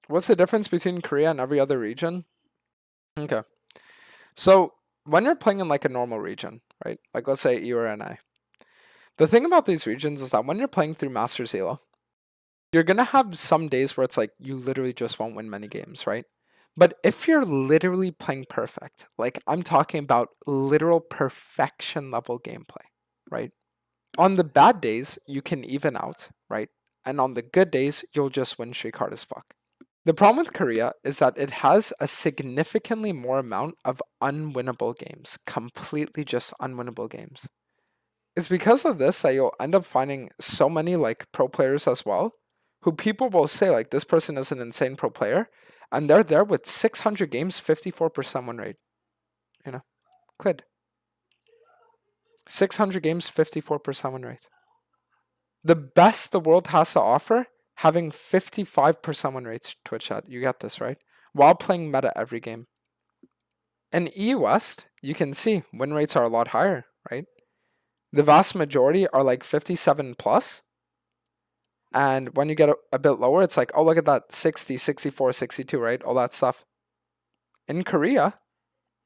What's the difference between Korea and every other region? Okay. So when you're playing in like a normal region, right? Like let's say EU or NA. The thing about these regions is that when you're playing through Masters Elo, you're gonna have some days where it's like you literally just won't win many games, right? But if you're literally playing perfect, like I'm talking about literal perfection level gameplay, right? On the bad days, you can even out, right? And on the good days, you'll just win streak hard as fuck. The problem with Korea is that it has a significantly more amount of unwinnable games, completely just unwinnable games. It's because of this that you'll end up finding so many like pro players as well, who people will say like this person is an insane pro player, and they're there with 600 games, 54% win rate. You know, Clid. 600 games, 54% win rate. The best the world has to offer, having 55% win rates, Twitch chat. You get this, right? While playing meta every game. In EU West, you can see win rates are a lot higher, right? The vast majority are like 57 plus. And when you get a bit lower, it's like, oh, look at that 60, 64, 62, right? All that stuff. In Korea,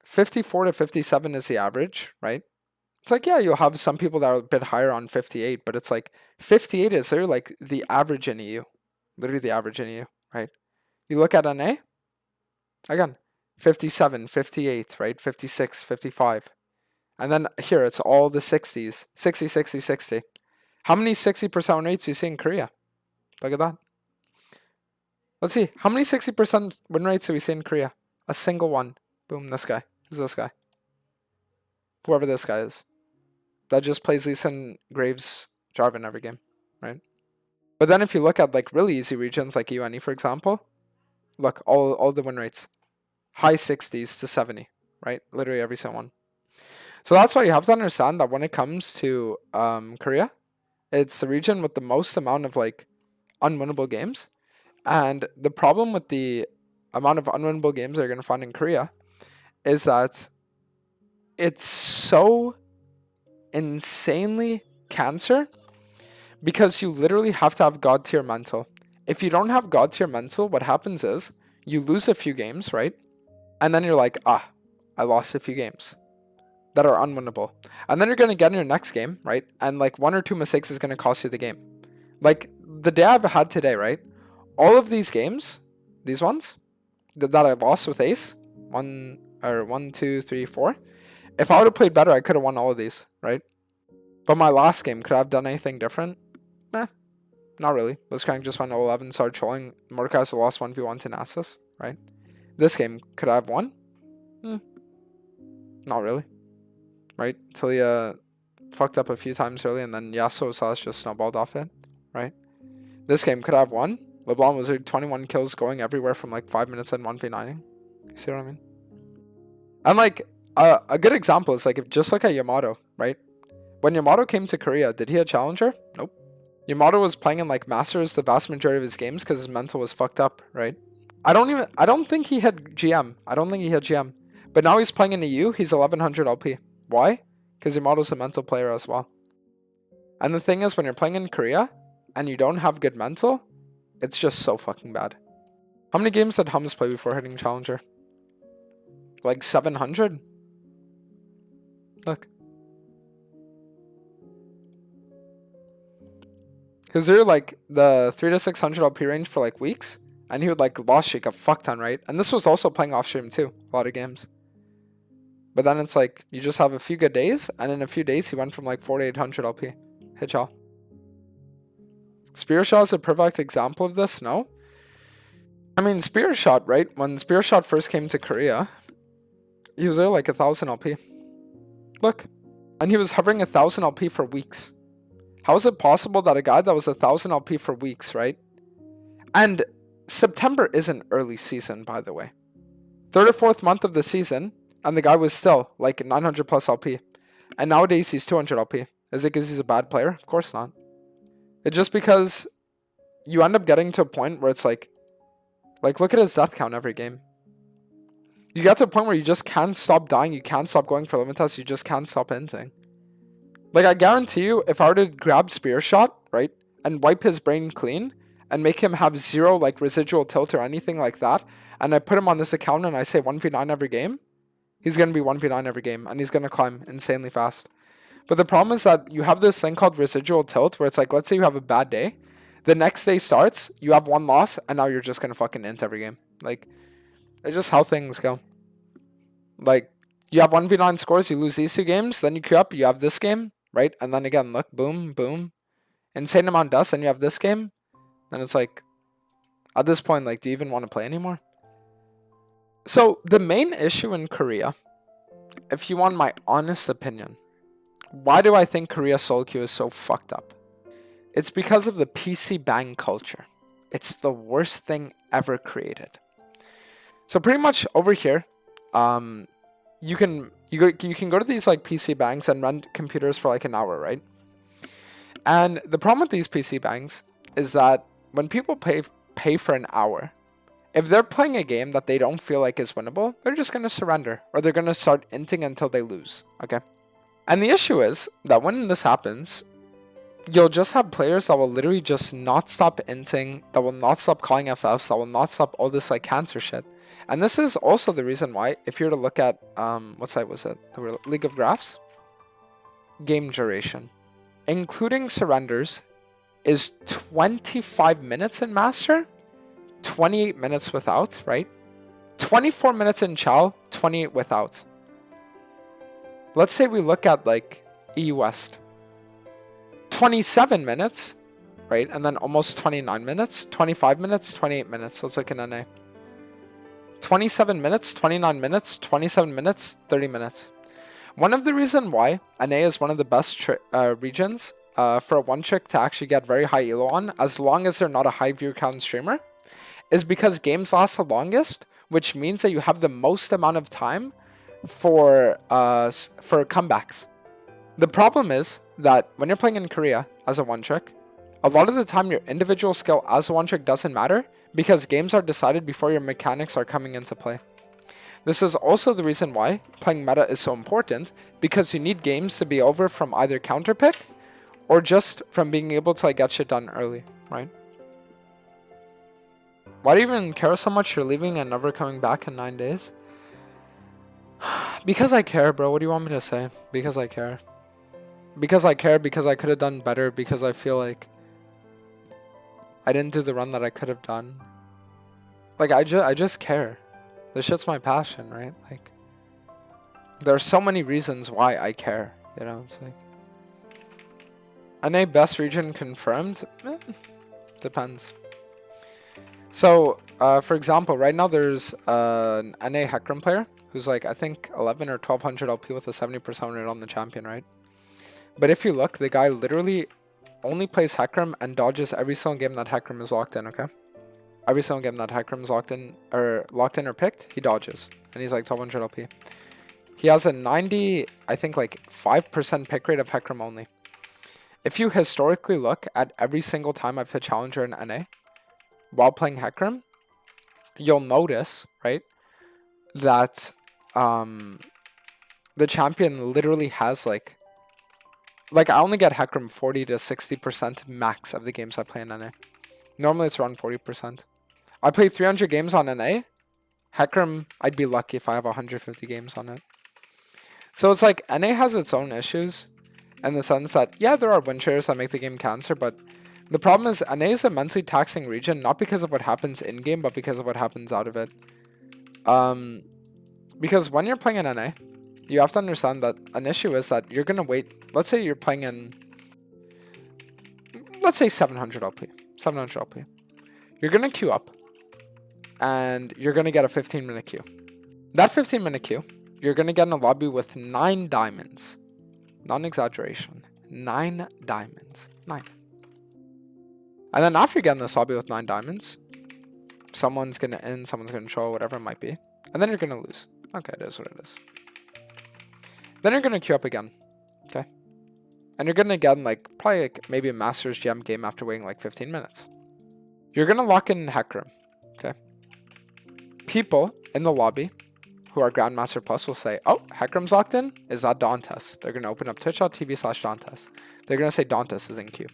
54 to 57 is the average, right? It's like, yeah, you'll have some people that are a bit higher on 58, but it's like 58 is there like the average in EU. Literally the average in EU, right? You look at NA, again, 57, 58, right? 56, 55. And then here, it's all the 60s. 60, 60, 60. How many 60% win rates do you see in Korea? Look at that. Let's see. How many 60% win rates do we see in Korea? A single one. Boom, this guy. Who's this guy? Whoever this guy is. That just plays Lee Sin, Graves, Jarvan every game, right? But then if you look at like really easy regions like UNE, for example, look, all the win rates. High 60s to 70, right? Literally every single one. So that's why you have to understand that when it comes to Korea, it's the region with the most amount of like unwinnable games. And the problem with the amount of unwinnable games that you're going to find in Korea is that it's so insanely cancer because you literally have to have god tier mental. If you don't have god tier mental, what happens is you lose a few games, right? And then you're like, I lost a few games that are unwinnable. And then you're going to get in your next game, right? And like one or two mistakes is going to cost you the game. Like the day I've had today, right? All of these games, these ones that I lost with Ace, 1, 2, 3, 4. If I would have played better, I could have won all of these, right? But my last game, could I have done anything different? Nah, not really. Blitzcrank just went 11, started trolling. Mordecai's lost 1v1 to Nasus, right? This game, could I have won? Not really, right? Talia fucked up a few times early, and then Yasuo Salas just snowballed off it, right? This game, could I have won? LeBlanc was like 21 kills going everywhere from like 5 minutes and 1v9ing. You see what I mean? And like, a good example is like, if just look at Yamato, right? When Yamato came to Korea, did he have Challenger? Nope. Yamato was playing in like Masters the vast majority of his games because his mental was fucked up, right? I don't think he had GM. I don't think he had GM. But now he's playing in the EU, he's 1100 LP. Why? Because Yamato's a mental player as well. And the thing is, when you're playing in Korea and you don't have good mental, it's just so fucking bad. How many games did Hums play before hitting Challenger? Like 700? Look. Because they're like the 300 to 600 LP range for like weeks, and he would like lost streak a fuck ton, right? And this was also playing off stream too, a lot of games. But then it's like you just have a few good days, and in a few days he went from like 4 to 800 LP. Hit y'all. Spear Shot is a perfect example of this, no? I mean, Spear Shot, right? When Spear Shot first came to Korea, he was there like 1000 LP. Look. And he was hovering 1000 LP for weeks. How is it possible that a guy that was 1000 LP for weeks, right? And September is an early season, by the way. 3rd or 4th month of the season, and the guy was still like 900 plus LP. And nowadays he's 200 LP. Is it because he's a bad player? Of course not. It's just because you end up getting to a point where it's like look at his death count every game. You get to a point where you just can't stop dying, you can't stop going for limit tests, you just can't stop hinting. Like, I guarantee you, if I were to grab Spear Shot, right, and wipe his brain clean, and make him have 0 like residual tilt or anything like that, and I put him on this account and I say 1v9 every game, he's going to be 1v9 every game, and he's going to climb insanely fast. But the problem is that you have this thing called residual tilt, where it's like, let's say you have a bad day, the next day starts, you have 1 loss, and now you're just going to fucking int every game. Like, it's just how things go. Like, you have 1v9 scores, you lose these 2 games, then you queue up, you have this game, right? And then again, look, boom, boom. Insane amount dust, and you have this game. And it's like, at this point, like, do you even want to play anymore? So, the main issue in Korea, if you want my honest opinion, why do I think Korea solo queue is so fucked up? It's because of the PC bang culture. It's the worst thing ever created. So pretty much over here, you can go to these like PC bangs and rent computers for like an hour, right? And the problem with these PC bangs is that when people pay for an hour, if they're playing a game that they don't feel like is winnable, they're just going to surrender, or they're going to start inting until they lose, okay? And the issue is that when this happens, you'll just have players that will literally just not stop inting, that will not stop calling FFs, that will not stop all this like cancer shit. And this is also the reason why, if you were to look at, what site was it? The League of Graphs? Game duration, including surrenders, is 25 minutes in Master, 28 minutes without, right? 24 minutes in Chow, 28 without. Let's say we look at like EU West. 27 minutes, right? And then almost 29 minutes, 25 minutes, 28 minutes. Let's look at NA. 27 minutes, 29 minutes, 27 minutes, 30 minutes. One of the reasons why NA is one of the best regions for a one trick to actually get very high elo on, as long as they're not a high view count streamer, is because games last the longest, which means that you have the most amount of time for comebacks. The problem is that when you're playing in Korea as a one trick, a lot of the time your individual skill as a one trick doesn't matter, because games are decided before your mechanics are coming into play. This is also the reason why playing meta is so important, because you need games to be over from either counter pick or just from being able to like get shit done early, right? Why do you even care so much you're leaving and never coming back in 9 days? Because I care, bro. What do you want me to say? Because I care. Because I care, because I could have done better, because I feel like I didn't do the run that I could have done. Like, I just care. This shit's my passion, right? Like, there are so many reasons why I care, you know? It's like, NA best region confirmed? Depends. So, for example, right now there's an NA Hecarim player who's like, I think 11 or 1200 LP with a 70% rate on the champion, right? But if you look, the guy literally only plays Hecarim and dodges every single game that Hecarim is locked in, okay? Every single game that Hecarim is locked in or picked, he dodges. And he's like 1200 LP. He has a 90, I think like 5% pick rate of Hecarim only. If you historically look at every single time I've hit Challenger in NA while playing Hecarim, you'll notice, right, that the champion literally has like I only get Hecarim 40 to 60% max of the games I play in NA. Normally it's around 40%. I play 300 games on NA. Hecarim, I'd be lucky if I have 150 games on it. So it's like NA has its own issues in the sense that, yeah, there are win shares that make the game cancer, but the problem is NA is a mentally taxing region, not because of what happens in-game, but because of what happens out of it. Because when you're playing in NA, you have to understand that an issue is that you're going to wait. Let's say you're playing in, let's say 700 LP. 700 LP. You're going to queue up, and you're going to get a 15-minute queue. That 15-minute queue, you're going to get in a lobby with 9 diamonds. Non-exaggeration. 9 diamonds. 9. And then after you get in this lobby with 9 diamonds, someone's going to end, someone's going to troll, whatever it might be. And then you're going to lose. Okay, it is what it is. Then you're going to queue up again. Okay? And you're going to get in like, probably like maybe a Masters GM game after waiting like 15 minutes. You're going to lock in Hecarim. Okay? People in the lobby who are Grandmaster Plus will say, oh, Hecarim's locked in? Is that Dantes? They're going to open up twitch.tv/Dantes. They're going to say Dantes is in queue.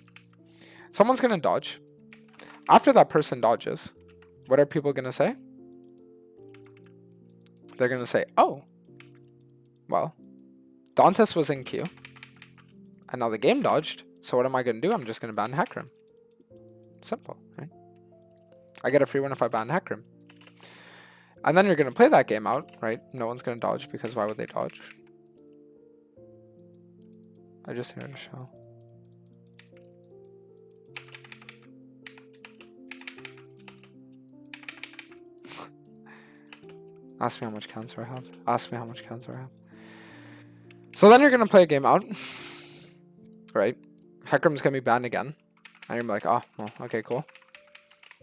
Someone's going to dodge. After that person dodges, what are people going to say? They're going to say, oh, well, Dantes was in queue, and now the game dodged, so what am I going to do? I'm just going to ban Hecarim. Simple, right? I get a free one if I ban Hecarim. And then you're going to play that game out, right? No one's going to dodge, because why would they dodge? I just hear a show. Ask me how much cancer I have. Ask me how much cancer I have. So then you're going to play a game out, right? Hecarim's going to be banned again. And you're like, oh, well, okay, cool.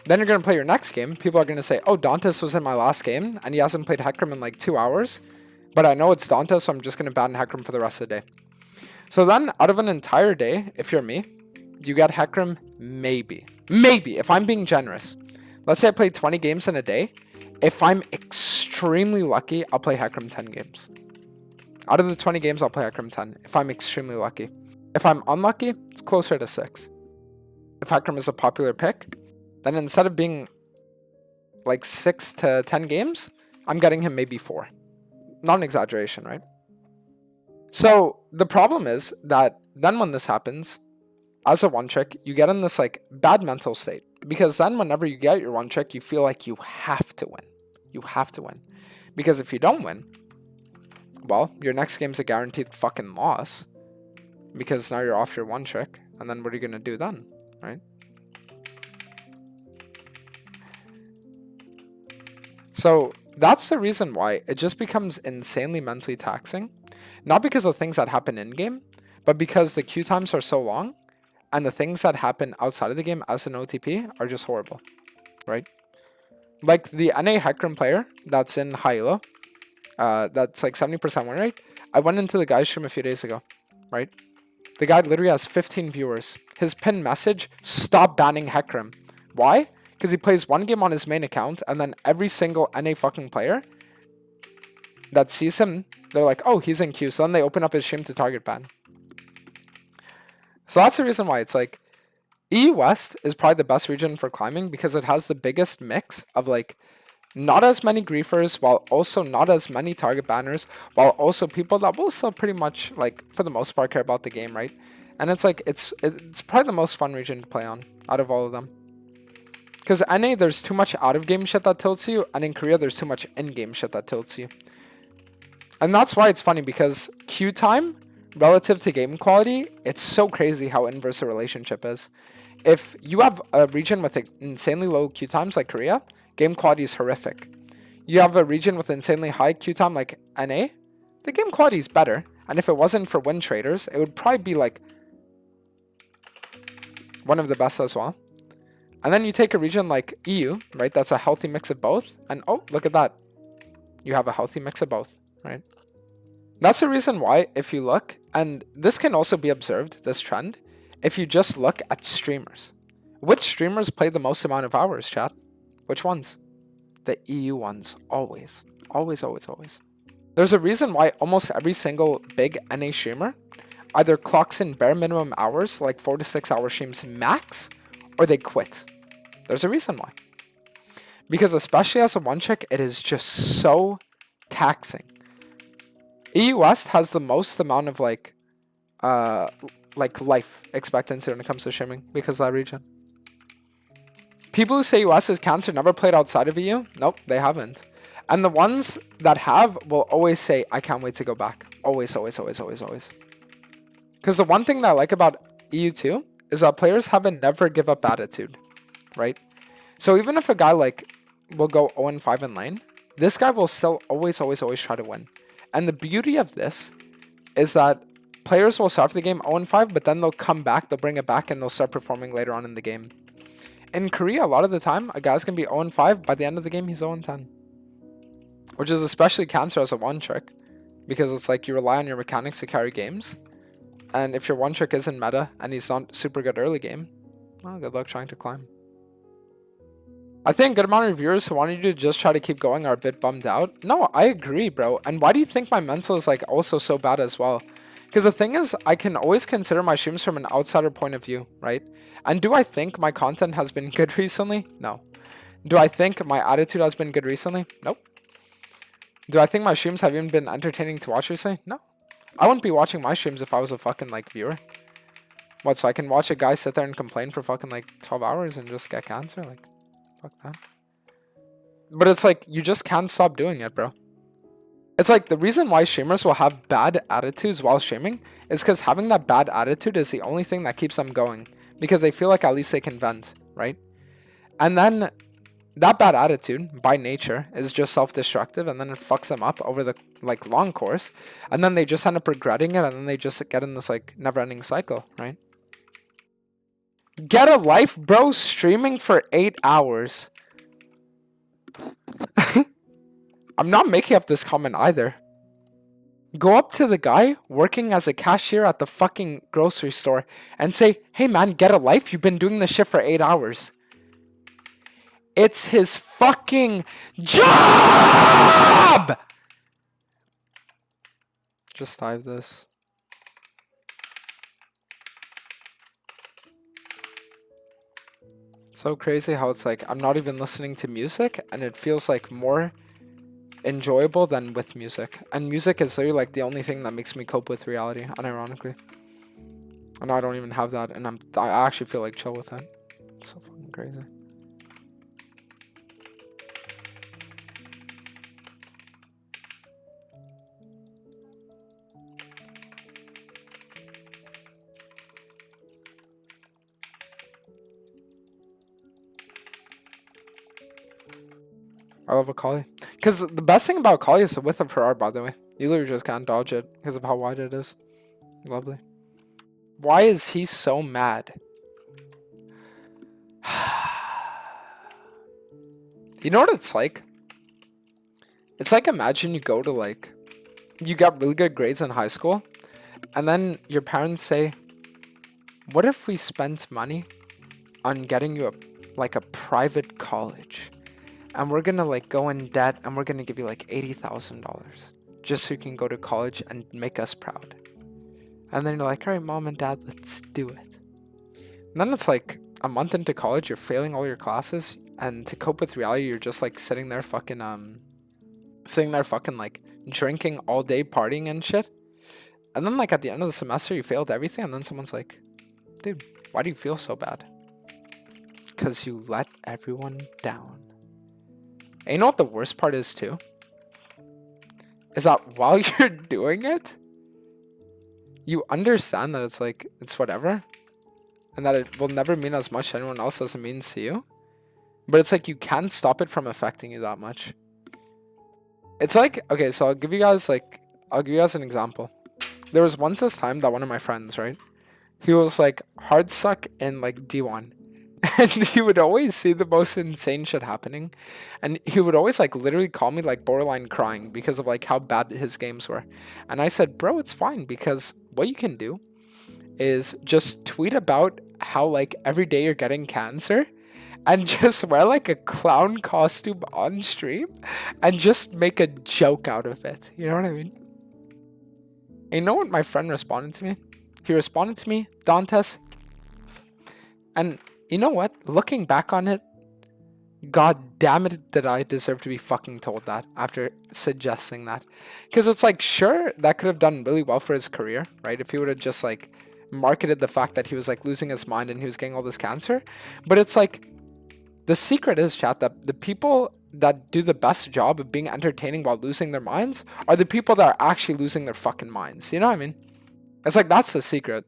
Then you're going to play your next game. People are going to say, oh, Dantes was in my last game, and he hasn't played Hecarim in like 2 hours. But I know it's Dantes, so I'm just going to ban Hecarim for the rest of the day. So then, out of an entire day, if you're me, you get Hecarim maybe. Maybe, if I'm being generous. Let's say I play 20 games in a day. If I'm extremely lucky, I'll play Hecarim 10 games. Out of the 20 games, I'll play Hecarim 10. If I'm extremely lucky. If I'm unlucky, it's closer to 6. If Hecarim is a popular pick, then instead of being like 6 to 10 games, I'm getting him maybe 4. Not an exaggeration, right? So the problem is that then when this happens, as a one trick, you get in this like bad mental state. Because then whenever you get your one trick, you feel like you have to win. You have to win. Because if you don't win, well, your next game's a guaranteed fucking loss. Because now you're off your one trick. And then what are you going to do then, right? So that's the reason why it just becomes insanely mentally taxing. Not because of things that happen in-game, but because the queue times are so long, and the things that happen outside of the game as an OTP are just horrible, right? Like the NA Hecarim player that's in Hylo, that's like 70% win rate. I went into the guy's stream a few days ago, right? The guy literally has 15 viewers. His pinned message, stop banning Hecarim. Why? Because he plays one game on his main account, and then every single NA fucking player that sees him, they're like, oh, he's in queue. So then they open up his stream to target ban. So that's the reason why it's like EU West is probably the best region for climbing because it has the biggest mix of like not as many griefers while also not as many target banners while also people that will still pretty much like for the most part care about the game, right? And it's like it's probably the most fun region to play on out of all of them. Because NA, there's too much out-of-game shit that tilts you, and in Korea, there's too much in-game shit that tilts you. And that's why it's funny, because queue time, relative to game quality, it's so crazy how inverse a relationship is. If you have a region with insanely low queue times like Korea, game quality is horrific. You have a region with insanely high queue time like NA, the game quality is better. And if it wasn't for win traders, it would probably be like one of the best as well. And then you take a region like EU, right? That's a healthy mix of both. And oh, look at that. You have a healthy mix of both, right? That's the reason why, if you look, and this can also be observed, this trend, if you just look at streamers. Which streamers play the most amount of hours, chat? Which ones? The EU ones, always. Always, always, always. There's a reason why almost every single big NA streamer either clocks in bare minimum hours, like 4 to 6 hour streams max, or they quit. There's a reason why. Because especially as a one chick, it is just so taxing. EU West has the most amount of like life expectancy when it comes to streaming because of that region. People who say US is cancer never played outside of EU? Nope, they haven't. And the ones that have will always say, I can't wait to go back. Always, always, always, always, always. Because the one thing that I like about EU2 is that players have a never give up attitude, right? So even if a guy like will go 0-5 in lane, this guy will still always, always, always try to win. And the beauty of this is that players will start the game 0-5, but then they'll come back, they'll bring it back, and they'll start performing later on in the game. In Korea, a lot of the time, a guy's going to be 0-5. By the end of the game, he's 0-10. Which is especially cancer as a one trick, because it's like you rely on your mechanics to carry games. And if your one trick isn't meta and he's not super good early game, well, good luck trying to climb. I think a good amount of viewers who wanted you to just try to keep going are a bit bummed out. No, I agree, bro. And why do you think my mental is like also so bad as well? Because the thing is, I can always consider my streams from an outsider point of view, right? And do I think my content has been good recently? No. Do I think my attitude has been good recently? Nope. Do I think my streams have even been entertaining to watch recently? No. I wouldn't be watching my streams if I was a fucking, like, viewer. What, so I can watch a guy sit there and complain for fucking, like, 12 hours and just get cancer? Like, fuck that. But it's like, you just can't stop doing it, bro. It's like, the reason why streamers will have bad attitudes while streaming is because having that bad attitude is the only thing that keeps them going. Because they feel like at least they can vent, right? And then that bad attitude, by nature, is just self-destructive, and then it fucks them up over the, like, long course. And then they just end up regretting it, and then they just get in this, like, never-ending cycle, right? Get a life, bro, streaming for 8 hours. I'm not making up this comment either. Go up to the guy working as a cashier at the fucking grocery store and say, hey man, get a life, you've been doing this shit for 8 hours. It's his fucking job! Just type this. So crazy how it's like, I'm not even listening to music and it feels like more enjoyable than with music. And music is literally like the only thing that makes me cope with reality, unironically. And I don't even have that, and I actually feel like chill with it. It's so fucking crazy. I love Akali. Because the best thing about Akali is the width of her art, by the way. You literally just can't dodge it because of how wide it is. Lovely. Why is he so mad? You know what it's like? It's like, imagine you go to, like, you got really good grades in high school, and then your parents say, what if we spent money on getting you a private college? And we're gonna, like, go in debt, and we're gonna give you, like, $80,000 just so you can go to college and make us proud. And then you're like, all right, mom and dad, let's do it. And then it's like a month into college, you're failing all your classes, and to cope with reality, you're just, like, sitting there fucking, like, drinking all day, partying and shit. And then, like, at the end of the semester, you failed everything, and then someone's like, dude, why do you feel so bad? Because you let everyone down. And you know what the worst part is too? Is that while you're doing it, you understand that it's like, it's whatever. And that it will never mean as much to anyone else as it means to you. But it's like, you can't stop it from affecting you that much. It's like, okay, so I'll give you guys an example. There was once this time that one of my friends, right? He was like hard stuck in like D1. And he would always see the most insane shit happening. And he would always like literally call me like borderline crying because of like how bad his games were. And I said, bro, it's fine, because what you can do is just tweet about how like every day you're getting cancer and just wear like a clown costume on stream and just make a joke out of it. You know what I mean? And you know what my friend responded to me? He responded to me, Dantes. And you know what? Looking back on it, god damn it, did I deserve to be fucking told that after suggesting that. Because it's like, sure, that could have done really well for his career, right? If he would have just like marketed the fact that he was like losing his mind and he was getting all this cancer. But it's like, the secret is, chat, that the people that do the best job of being entertaining while losing their minds are the people that are actually losing their fucking minds. You know what I mean? It's like, that's the secret.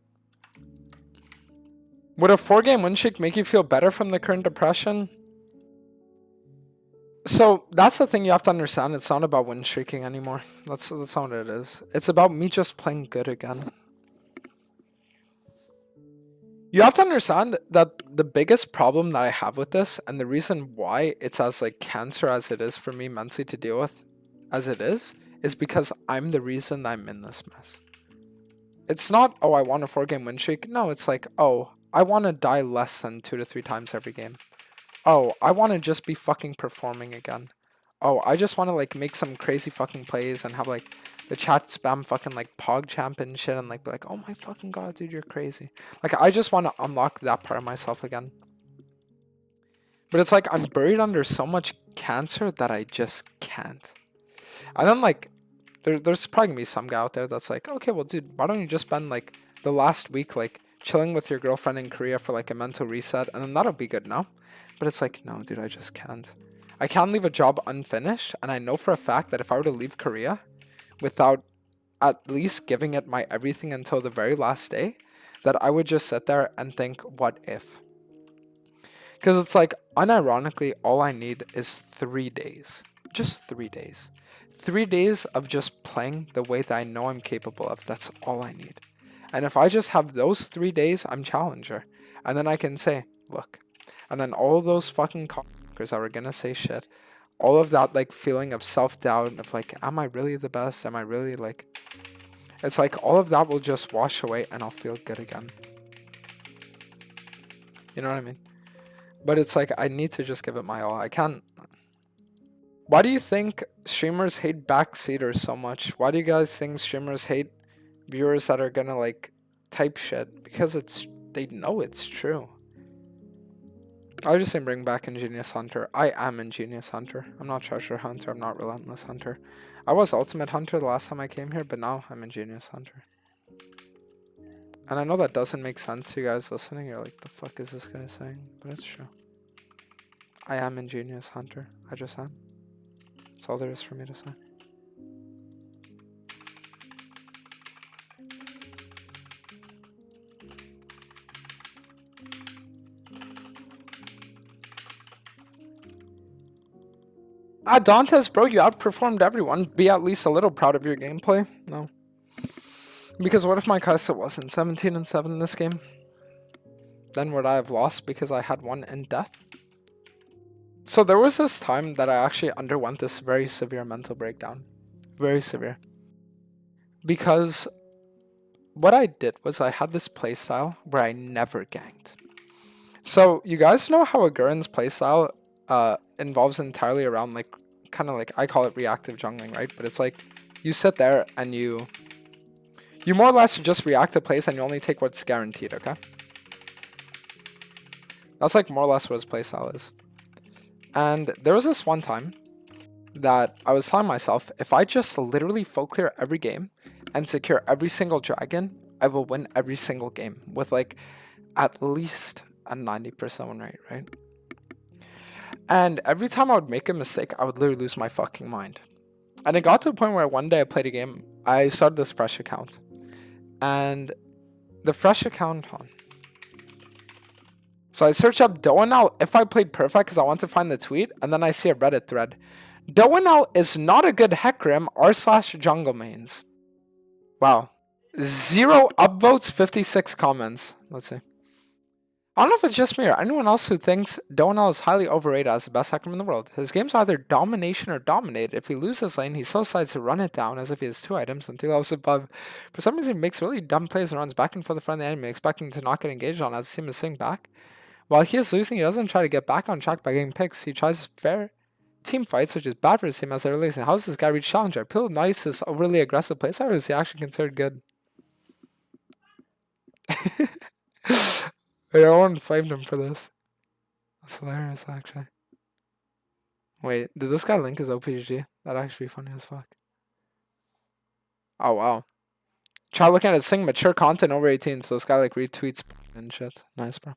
Would a 4-game win streak make you feel better from the current depression? So that's the thing you have to understand. It's not about win streaking anymore. That's not what it is. It's about me just playing good again. You have to understand that the biggest problem that I have with this, and the reason why it's as like cancer as it is for me mentally to deal with as it is because I'm the reason that I'm in this mess. It's not, oh, I want a 4-game win streak. No, it's like, oh, I want to die less than 2 to 3 times every game. Oh, I want to just be fucking performing again. Oh, I just want to like make some crazy fucking plays and have like the chat spam fucking like pog champ and shit and like be like, oh my fucking god, dude, you're crazy. Like I just want to unlock that part of myself again. But it's like I'm buried under so much cancer that I just can't. And then like there's probably gonna be some guy out there that's like, okay, well dude, why don't you just spend like the last week like chilling with your girlfriend in Korea for like a mental reset and then that'll be good now. But it's like, no dude, I just can't. I can't leave a job unfinished, and I know for a fact that if I were to leave Korea without at least giving it my everything until the very last day, that I would just sit there and think, what if? Because it's like, unironically, all I need is 3 days. Just 3 days. 3 days of just playing the way that I know I'm capable of. That's all I need. And if I just have those 3 days, I'm challenger. And then I can say, look. And then all those fucking cockers that were gonna say shit, all of that like feeling of self-doubt of like, am I really the best? Am I really like... It's like all of that will just wash away and I'll feel good again. You know what I mean? But it's like, I need to just give it my all. I can't... Why do you think streamers hate backseaters so much? Why do you guys think streamers hate viewers that are gonna like type shit? Because they know it's true. I was just saying bring back Ingenious Hunter. I am Ingenious Hunter. I'm not Treasure Hunter. I'm not Relentless Hunter. I was Ultimate Hunter the last time I came here, but now I'm Ingenious Hunter. And I know that doesn't make sense to you guys listening. You're like, the fuck is this guy saying? But it's true. I am Ingenious Hunter. I just am. That's all there is for me to say. Dantes, bro, you outperformed everyone. Be at least a little proud of your gameplay. No. Because what if my Kai'Sa wasn't 17-7 in this game? Then would I have lost because I had one in death? So there was this time that I actually underwent this very severe mental breakdown. Very severe. Because what I did was I had this playstyle where I never ganked. So you guys know how a Gurren's playstyle involves entirely around like kind of like, I call it reactive jungling, right? But it's like you sit there and you more or less just react to plays and you only take what's guaranteed, okay? That's like more or less what his playstyle is. And there was this one time that I was telling myself, if I just literally full clear every game and secure every single dragon, I will win every single game with like at least a 90% win rate, right? And every time I would make a mistake, I would literally lose my fucking mind. And it got to a point where one day I played a game, I started this fresh account. And the fresh account, so I search up Doaenel if I played perfect because I want to find the tweet, and then I see a Reddit thread. Doaenel is not a good Hecarim r/jungle mains. Wow. 0 upvotes, 56 comments. Let's see. I don't know if it's just me or anyone else who thinks Doaenel is highly overrated as the best Hecarim in the world. His game's either domination or dominated. If he loses lane, he still decides to run it down as if he has 2 items and 3 levels above. For some reason, he makes really dumb plays and runs back and forth in front of the enemy, expecting to not get engaged on as his team is sitting back. While he is losing, he doesn't try to get back on track by getting picks. He tries fair team fights, which is bad for his team as they're releasing. How does this guy reach challenger? Peel nice is overly aggressive playstyle, or is he actually considered good? Everyone flamed him for this. That's hilarious, actually. Wait, did this guy link his OPG? That'd actually be funny as fuck. Oh, wow. Try looking at his thing, mature content over 18, so this guy like retweets and shit. Nice, bro.